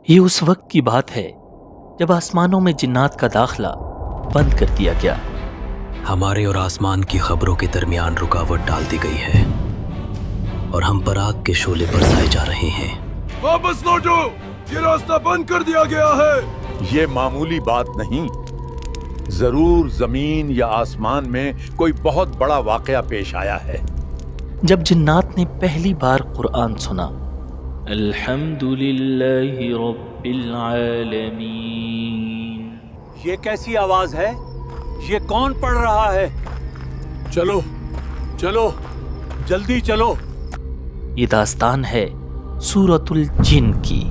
یہ اس وقت کی بات ہے جب آسمانوں میں جنات کا داخلہ بند کر دیا گیا۔ ہمارے اور آسمان کی خبروں کے درمیان رکاوٹ ڈال دی گئی ہے اور ہم پراگ کے شعلے پر سائے جا رہے ہیں۔ واپس لوٹو، یہ راستہ بند کر دیا گیا ہے۔ یہ معمولی بات نہیں، ضرور زمین یا آسمان میں کوئی بہت بڑا واقعہ پیش آیا ہے۔ جب جنات نے پہلی بار قرآن سنا، الحمد للہ رب العالمین، یہ کیسی آواز ہے؟ یہ کون پڑھ رہا ہے؟ چلو چلو جلدی چلو۔ یہ داستان ہے سورۃ الجن کی۔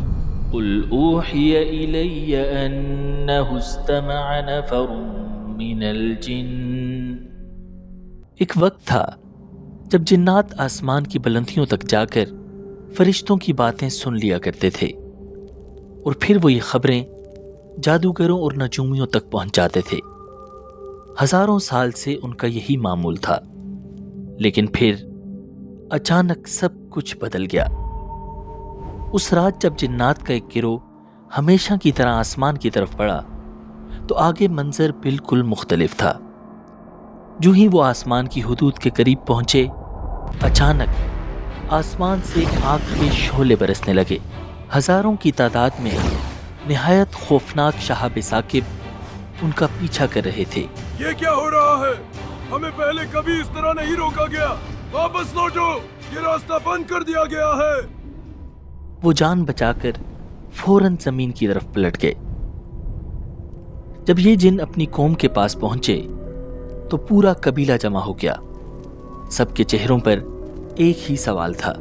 قل اوحی الی انہ استمع نفر من الجن۔ ایک وقت تھا جب جنات آسمان کی بلندیوں تک جا کر فرشتوں کی باتیں سن لیا کرتے تھے، اور پھر وہ یہ خبریں جادوگروں اور نجومیوں تک پہنچاتے تھے۔ ہزاروں سال سے ان کا یہی معمول تھا، لیکن پھر اچانک سب کچھ بدل گیا۔ اس رات جب جنات کا ایک گروہ ہمیشہ کی طرح آسمان کی طرف بڑھا تو آگے منظر بالکل مختلف تھا۔ جو ہی وہ آسمان کی حدود کے قریب پہنچے، اچانک آسمان سے آگ کے شعلے برسنے لگے۔ ہزاروں کی تعداد میں نہایت خوفناک شہاب ثاقب ان کا پیچھا کر رہے تھے۔ یہ کیا ہو رہا ہے؟ ہمیں پہلے کبھی اس طرح نہیں روکا گیا۔ واپس لوٹو، یہ راستہ بند کر دیا گیا ہے۔ وہ جان بچا کر فوراً زمین کی طرف پلٹ گئے۔ جب یہ جن اپنی قوم کے پاس پہنچے تو پورا قبیلہ جمع ہو گیا۔ سب کے چہروں پر ایک ہی سوال تھا،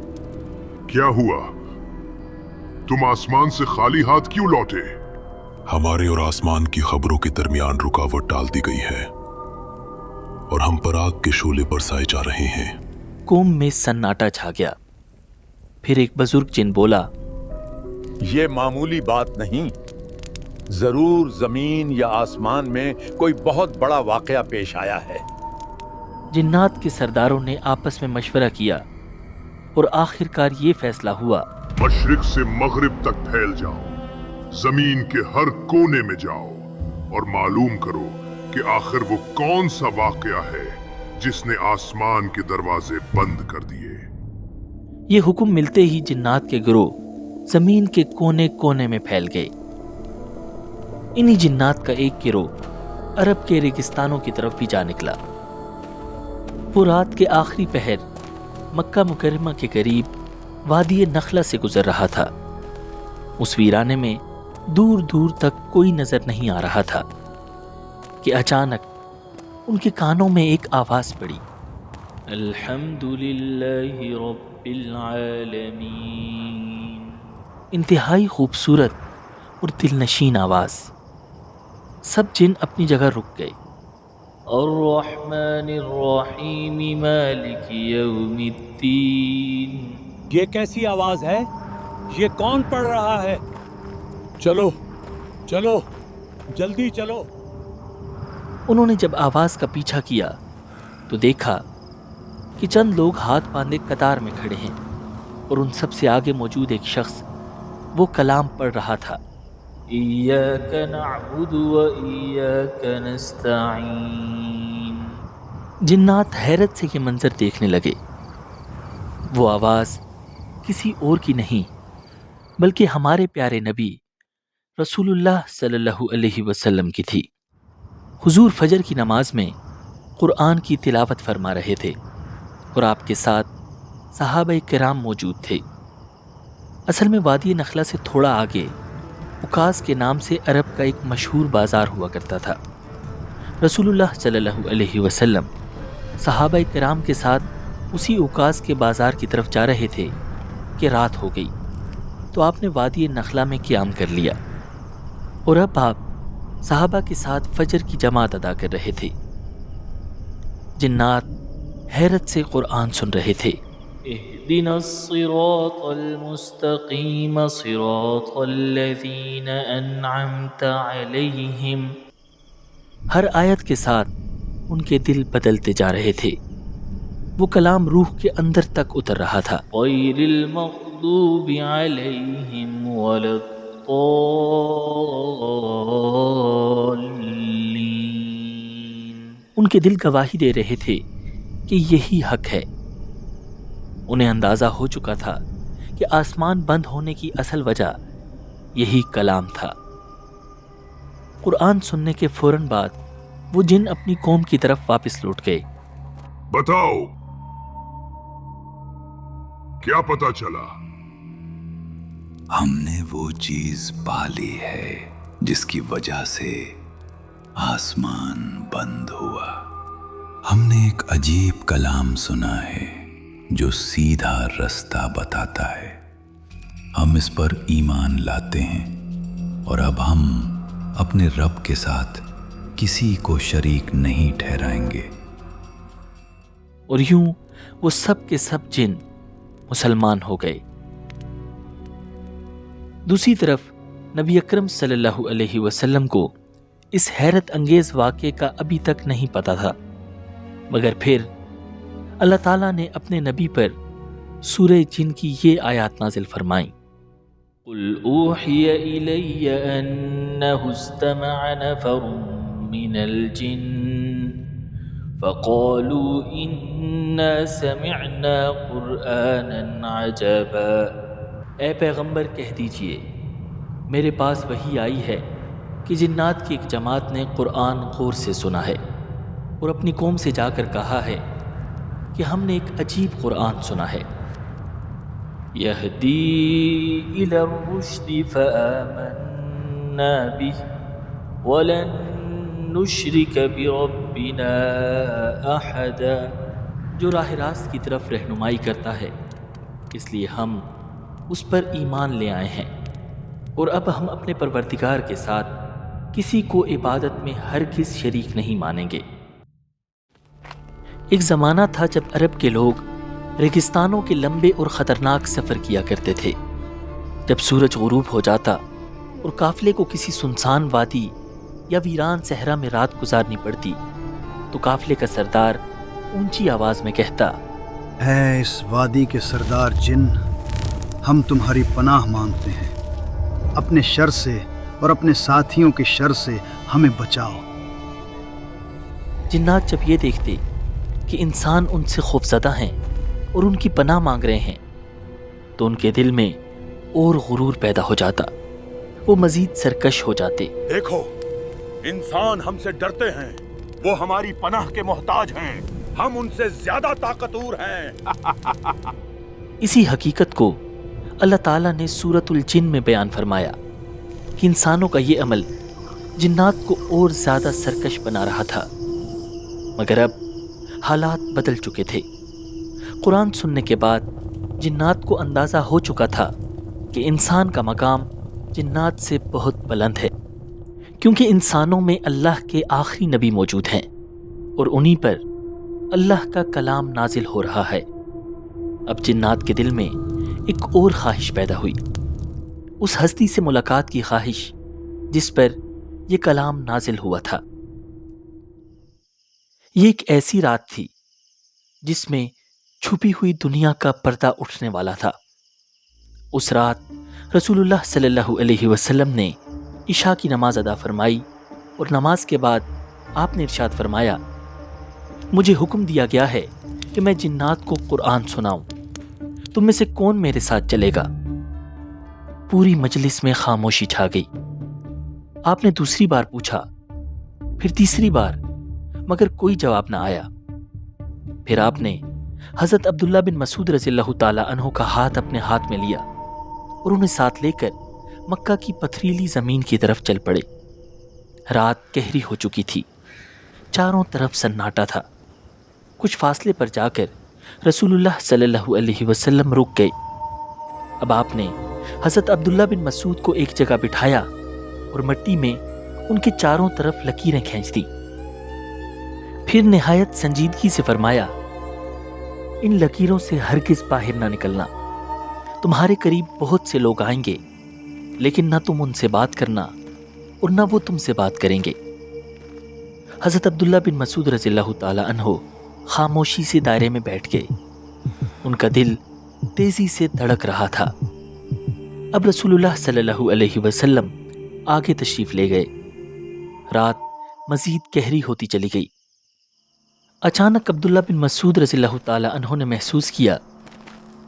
کیا ہوا؟ تم آسمان سے خالی ہاتھ کیوں لوٹے؟ ہمارے اور آسمان کی خبروں کے درمیان رکاوٹ ڈال دی گئی ہے اور ہم پراگ کے شعلے پر سائے جا رہے ہیں۔ قوم میں سناٹا چھا گیا۔ پھر ایک بزرگ جن بولا، یہ معمولی بات نہیں، ضرور زمین یا آسمان میں کوئی بہت بڑا واقعہ پیش آیا ہے۔ جنات کے سرداروں نے آپس میں مشورہ کیا اور آخر کار یہ فیصلہ ہوا، مشرق سے مغرب تک پھیل جاؤ، زمین کے ہر کونے میں جاؤ اور معلوم کرو کہ آخر وہ کون سا واقعہ ہے جس نے آسمان کے دروازے بند کر دیے۔ یہ حکم ملتے ہی جنات کے گروہ زمین کے کونے کونے میں پھیل گئے۔ انہی جنات کا ایک گروہ عرب کے ریگستانوں کی طرف بھی جا نکلا۔ وہ رات کے آخری پہر مکہ مکرمہ کے قریب وادی نخلہ سے گزر رہا تھا۔ اس ویرانے میں دور دور تک کوئی نظر نہیں آ رہا تھا کہ اچانک ان کے کانوں میں ایک آواز پڑی، الحمد للہ رب العالمین۔ انتہائی خوبصورت اور دلنشین آواز۔ سب جن اپنی جگہ رک گئے۔ الرحمن الرحیم مالک یوم الدین۔ یہ کیسی آواز ہے؟ یہ کون پڑھ رہا ہے؟ چلو چلو جلدی چلو۔ انہوں نے جب آواز کا پیچھا کیا تو دیکھا کہ چند لوگ ہاتھ باندھے قطار میں کھڑے ہیں، اور ان سب سے آگے موجود ایک شخص وہ کلام پڑھ رہا تھا، ایاک نعبد و ایاک نستعین۔ جنات حیرت سے یہ منظر دیکھنے لگے۔ وہ آواز کسی اور کی نہیں بلکہ ہمارے پیارے نبی رسول اللہ صلی اللہ علیہ وسلم کی تھی۔ حضور فجر کی نماز میں قرآن کی تلاوت فرما رہے تھے اور آپ کے ساتھ صحابہ کرام موجود تھے۔ اصل میں وادی نخلہ سے تھوڑا آگے اکاز کے نام سے عرب کا ایک مشہور بازار ہوا کرتا تھا۔ رسول اللہ صلی اللہ علیہ وسلم صحابہ کرام کے ساتھ اسی اکاز کے بازار کی طرف جا رہے تھے کہ رات ہو گئی، تو آپ نے وادی نخلہ میں قیام کر لیا، اور اب آپ صحابہ کے ساتھ فجر کی جماعت ادا کر رہے تھے۔ جنات حیرت سے قرآن سن رہے تھے، اهدنا الصراط المستقیم صراط الذین انعمت علیہم۔ ہر آیت کے ساتھ ان کے دل بدلتے جا رہے تھے۔ وہ کلام روح کے اندر تک اتر رہا تھا، غیر المغضوب علیہم ولا الضالين۔ उनके दिल गवाही दे रहे थे कि यही हक है। उन्हें अंदाजा हो चुका था कि आसमान बंद होने की असल वजह यही कलाम था। कुरान सुनने के फौरन बाद वो जिन अपनी कौम की तरफ वापस लौट गए। बताओ, क्या पता चला? हमने वो चीज पाली है जिसकी वजह से आसमान बंद हुआ। हमने एक अजीब कलाम सुना है जो सीधा रास्ता बताता है। हम इस पर ईमान लाते हैं और अब हम अपने रब के साथ किसी को शरीक नहीं ठहराएंगे। और यूं वो सब के सब जिन मुसलमान हो गए। दूसरी तरफ नबी अकरम सल्लल्लाहु अलैहि वसल्लम को इस हैरत अंगेज वाक़े का अभी तक नहीं पता था, मगर फिर अल्लाह ताला ने अपने नबी पर सूरह जिन की ये आयत नाजिल फरमाई। कुल ऊहिय इलैय अन्नहु इस्तमअ नफरुम मिनल जिन्न फ़क़ालू इन्ना समिअना क़ुरआनन अजबा। ए पैगंबर कह दीजिए, मेरे पास वही आई है कि जिन्नात की एक जमात ने कुरान गौर से सुना है और अपनी कौम से जाकर कहा है कि हमने एक अजीब कुरान सुना है। यहदी इलर रुश्दी फ़आमन्ना बिही वलन नुश्रिक बिरब्बिना अहदा। जो राह रास्त की तरफ रहनुमाई करता है, इसलिए हम उस पर ईमान ले आए हैं और अब हम अपने परवरदिगार के साथ किसी को इबादत में हरगिज़ शरीक नहीं मानेंगे। एक ज़माना था जब अरब के लोग रेगिस्तानों के लंबे और ख़तरनाक सफ़र किया करते थे। जब सूरज गुरूब हो जाता और काफ़िले को किसी सुनसान वादी या वीरान सहरा में रात गुजारनी पड़ती, तो काफ़िले का सरदार ऊंची आवाज़ में कहता, है इस वादी के सरदार जिन, हम तुम्हारी पनाह मांगते हैं। अपने शर से और अपने साथियों के शर से हमें बचाओ। जिन्नात जब ये देखते कि इंसान उनसे खौफज़दा हैं और उनकी पनाह मांग रहे हैं, तो उनके दिल में और गुरूर पैदा हो जाता। वो मज़ीद सरकश हो जाते। देखो, इंसान हमसे डरते हैं, वो हमारी पनाह के मोहताज हैं, हम उनसे ज्यादा ताकतवर हैं। इसी हकीकत को अल्लाह ताला ने सूरतुल जिन में बयान फरमाया कि इंसानों का ये अमल जिन्नात को और ज़्यादा सरकश बना रहा था। मगर अब हालात बदल चुके थे। कुरान सुनने के बाद जिन्नात को अंदाज़ा हो चुका था कि इंसान का मकाम जिन्नात से बहुत बुलंद है, क्योंकि इंसानों में अल्लाह के आखिरी नबी मौजूद हैं और उन्हीं पर अल्लाह का कलाम नाजिल हो रहा है। अब जिन्नात के दिल में एक और ख्वाहिश पैदा हुई, उस हस्ती से मुलाकात की ख्वाहिश जिस पर यह कलाम नाजिल हुआ था। ये एक ऐसी रात थी जिसमें छुपी हुई दुनिया का पर्दा उठने वाला था। उस रात रसूलुल्लाह सल्लल्लाहु अलैहि वसल्लम ने इशा की नमाज अदा फरमाई और नमाज के बाद आपने इरशाद फरमाया, मुझे हुक्म दिया गया है कि मैं जिन्नात को कुरान सुनाऊं। तुम में से कौन मेरे साथ चलेगा? पूरी मजलिस में खामोशी छा गई। आपने दूसरी बार पूछा, फिर तीसरी बार, मगर कोई जवाब ना आया। फिर आपने हज़रत अब्दुल्ला बिन मसूद रज़ियल्लाहु ताला अन्हु का हाथ अपने हाथ में लिया और उन्हें साथ लेकर मक्का की पथरीली ज़मीन की तरफ चल पड़े। रात गहरी हो चुकी थी, चारों तरफ सन्नाटा था। कुछ फासले पर जाकर रसूलुल्लाह सल्लल्लाहु अलैहि वसल्लम रुक गए। अब आपने हज़रत अब्दुल्ला बिन मसूद को एक जगह बिठाया और मिट्टी में उनके चारों तरफ लकीरें खींच दी। फिर निहायत संजीदगी से फरमाया, इन लकीरों से हरगिज़ बाहर ना निकलना। तुम्हारे करीब बहुत से लोग आएंगे, लेकिन ना तुम उनसे बात करना और ना वो तुमसे बात करेंगे। हज़रत अब्दुल्ला बिन मसूद रज़ियल्लाहु ताला अन्हु खामोशी से दायरे में बैठ गए। उनका दिल तेजी से धड़क रहा था। اب रसूलुल्लाह सल्लल्लाहु अलैहि वसल्लम आगे तशरीफ ले गए। रात मजीद गहरी होती चली गई। अचानक अब्दुल्ला बिन मसूद रज़ियल्लाहु ताला अन्हु ने महसूस किया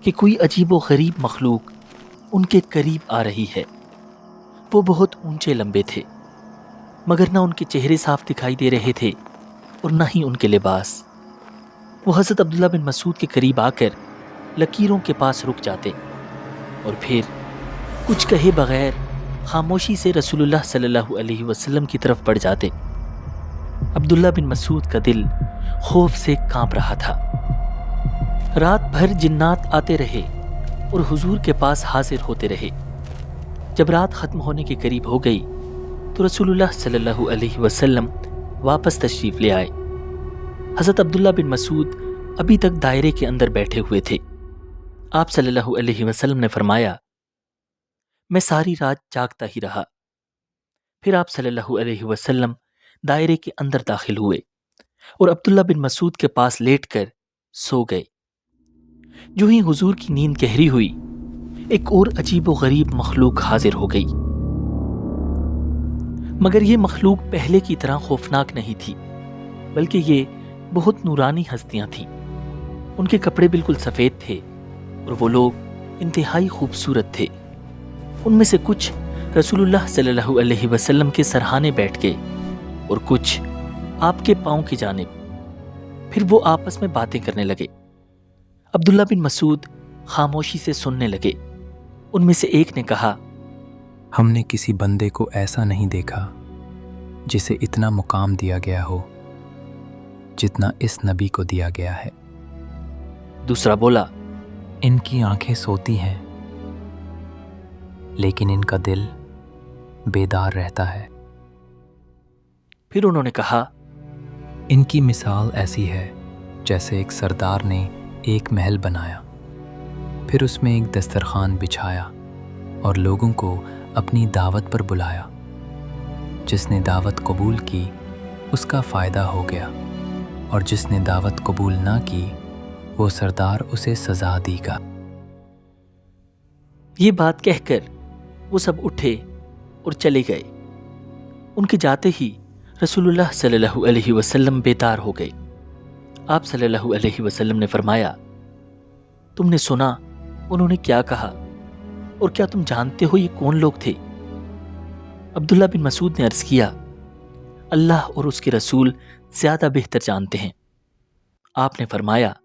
कि कोई अजीब व गरीब मखलूक उनके करीब आ रही है। वो बहुत ऊंचे लंबे थे, मगर ना उनके चेहरे साफ दिखाई दे रहे थे और ना ही उनके लिबास। वो हज़रत अब्दुल्ला बिन मसूद के करीब आकर लकीरों के पास रुक जाते और फिर कुछ कहे बगैर खामोशी से रसूलुल्लाह सल्लल्लाहु अलैहि वसल्लम की तरफ बढ़ जाते। अब्दुल्ला बिन मसूद का दिल खौफ से कांप रहा था। रात भर जिन्नात आते रहे और हुजूर के पास हाजिर होते रहे। जब रात खत्म होने के करीब हो गई तो रसूलुल्लाह सल्लल्लाहु अलैहि वसल्लम वापस तशरीफ ले आए। हज़रत अब्दुल्ला बिन मसूद अभी तक दायरे के अंदर बैठे हुए थे। आप सल्लल्लाहु अलैहि वसल्लम ने फरमाया, मैं सारी रात जागता ही रहा। फिर आप सल्लल्लाहु अलैहि वसल्लम दायरे के अंदर दाखिल हुए और अब्दुल्ला बिन मसूद के पास लेटकर सो गए। जो ही हुजूर की नींद गहरी हुई, एक और अजीब व गरीब मखलूक हाजिर हो गई। मगर ये मखलूक पहले की तरह खौफनाक नहीं थी, बल्कि ये बहुत नूरानी हस्तियां थीं। उनके कपड़े बिल्कुल सफ़ेद थे और वो लोग इंतहाई खूबसूरत थे। उनमें से कुछ रसूलुल्लाह सल्लल्लाहु अलैहि वसल्लम के सरहाने बैठ गए और कुछ आपके पाँव की जानिब। फिर वो आपस में बातें करने लगे। अब्दुल्ला बिन मसूद खामोशी से सुनने लगे। उनमें से एक ने कहा, हमने किसी बंदे को ऐसा नहीं देखा जिसे इतना मुकाम दिया गया हो जितना इस नबी को दिया गया है। दूसरा बोला, इनकी आंखें सोती हैं लेकिन इनका दिल बेदार रहता है। फिर उन्होंने कहा, इनकी मिसाल ऐसी है जैसे एक सरदार ने एक महल बनाया, फिर उसमें एक दस्तरखान बिछाया और लोगों को अपनी दावत पर बुलाया। जिसने दावत कबूल की उसका फ़ायदा हो गया और जिसने दावत कबूल ना की वो सरदार उसे सज़ा देगा। ये बात कहकर वो सब उठे और चले गए। उनके जाते ही रसूलुल्लाह सल्लल्लाहु अलैहि वसल्लम बेदार हो गए। आप सल्लल्लाहु अलैहि वसल्लम ने फरमाया, तुमने सुना उन्होंने क्या कहा और क्या तुम जानते हो ये कौन लोग थे? अब्दुल्ला बिन मसूद ने अर्ज किया, अल्लाह और उसके रसूल ज्यादा बेहतर जानते हैं। आपने फरमाया,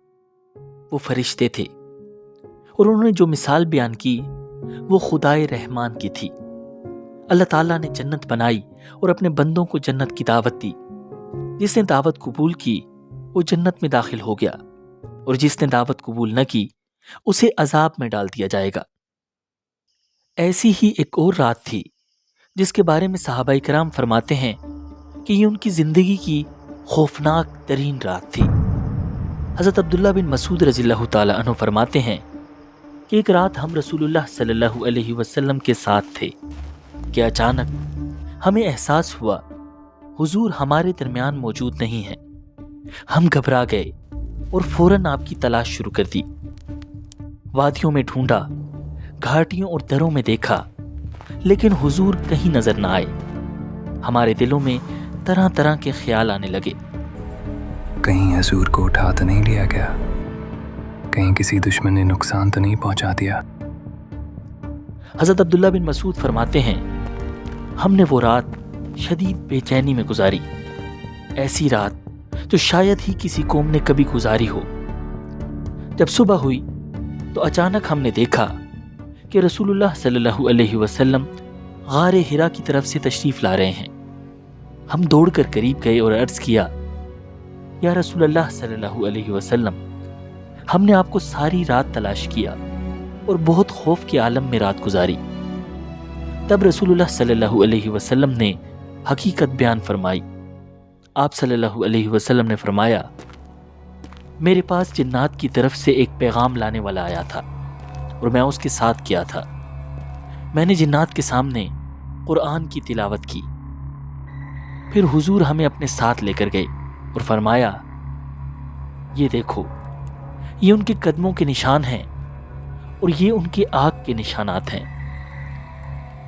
वो फरिश्ते थे और उन्होंने जो मिसाल बयान की वो खुदाए रहमान की थी। अल्लाह ताला ने जन्नत बनाई और अपने बंदों को जन्नत की दावत दी। जिसने दावत कबूल की वो जन्नत में दाखिल हो गया और जिसने दावत कबूल न की उसे अजाब में डाल दिया जाएगा। ऐसी ही एक और रात थी जिसके बारे में सहाबाए किराम फरमाते हैं कि ये उनकी जिंदगी की खौफनाक तरीन रात थी। हज़रत अब्दुल्ला बिन मसूद रज़ियल्लाहु ताला अन्हु फरमाते हैं कि एक रात हम रसूलुल्लाह सल्लल्लाहु अलैहि वसल्लम के साथ थे कि अचानक हमें एहसास हुआ हुजूर हमारे दरमियान मौजूद नहीं हैं। हम घबरा गए और फौरन आपकी तलाश शुरू कर दी। वादियों में ढूंढा, घाटियों और दरों में देखा, लेकिन हुजूर कहीं नजर न आए। हमारे दिलों में तरह तरह के ख्याल आने लगे। कहीं हजूर को उठा तो नहीं लिया गया, कहीं किसी दुश्मन ने नुकसान तो नहीं पहुंचा दिया। हज़रत अब्दुल्ला बिन मसूद फरमाते हैं, हमने वो रात शदीद बेचैनी में गुजारी, ऐसी रात जो शायद ही किसी कौम ने कभी गुजारी हो। जब सुबह हुई तो अचानक हमने देखा कि रसूलुल्लाह सल्लल्लाहु अलैहि वसल्लम गारे हिरा की तरफ से तशरीफ ला रहे हैं। हम दौड़कर करीब गए और अर्ज किया, या रसूलुल्लाह सल्लल्लाहु अलैहि वसल्लम, हमने आपको सारी रात तलाश किया और बहुत खौफ के आलम में रात गुजारी। तब रसूलुल्लाह सल्लल्लाहु अलैहि वसल्लम ने हकीकत बयान फरमाई। आप सल्लल्लाहु अलैहि वसल्लम ने फरमाया, मेरे पास जिन्नात की तरफ से एक पैगाम लाने वाला आया था और मैं उसके साथ गया था। मैंने जिन्नात के सामने कुरान की तिलावत की। फिर हुजूर हमें अपने साथ लेकर गए और फरमाया, ये देखो, ये उनके कदमों के निशान हैं और ये उनकी आँख के निशानात हैं।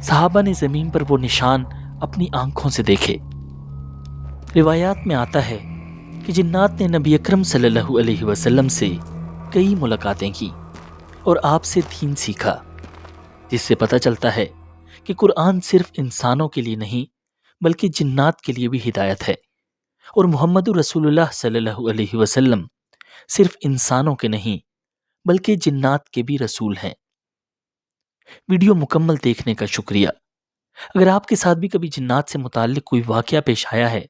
صحابہ نے زمین پر وہ نشان اپنی آنکھوں سے دیکھے۔ روایات میں آتا ہے کہ جنات نے نبی اکرم صلی اللہ علیہ وسلم سے کئی ملاقاتیں کی اور آپ سے دین سیکھا، جس سے پتہ چلتا ہے کہ قرآن صرف انسانوں کے لیے نہیں بلکہ جنات کے لیے بھی ہدایت ہے، اور محمد رسول اللہ صلی اللہ علیہ وسلم صرف انسانوں کے نہیں بلکہ جنات کے بھی رسول ہیں۔ ویڈیو مکمل دیکھنے کا شکریہ۔ اگر آپ کے ساتھ بھی کبھی جنات سے متعلق کوئی واقعہ پیش آیا ہے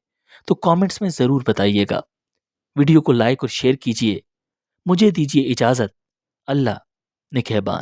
تو کامنٹس میں ضرور بتائیے گا۔ ویڈیو کو لائک اور شیئر کیجیے۔ مجھے دیجیے اجازت۔ اللہ نگہبان۔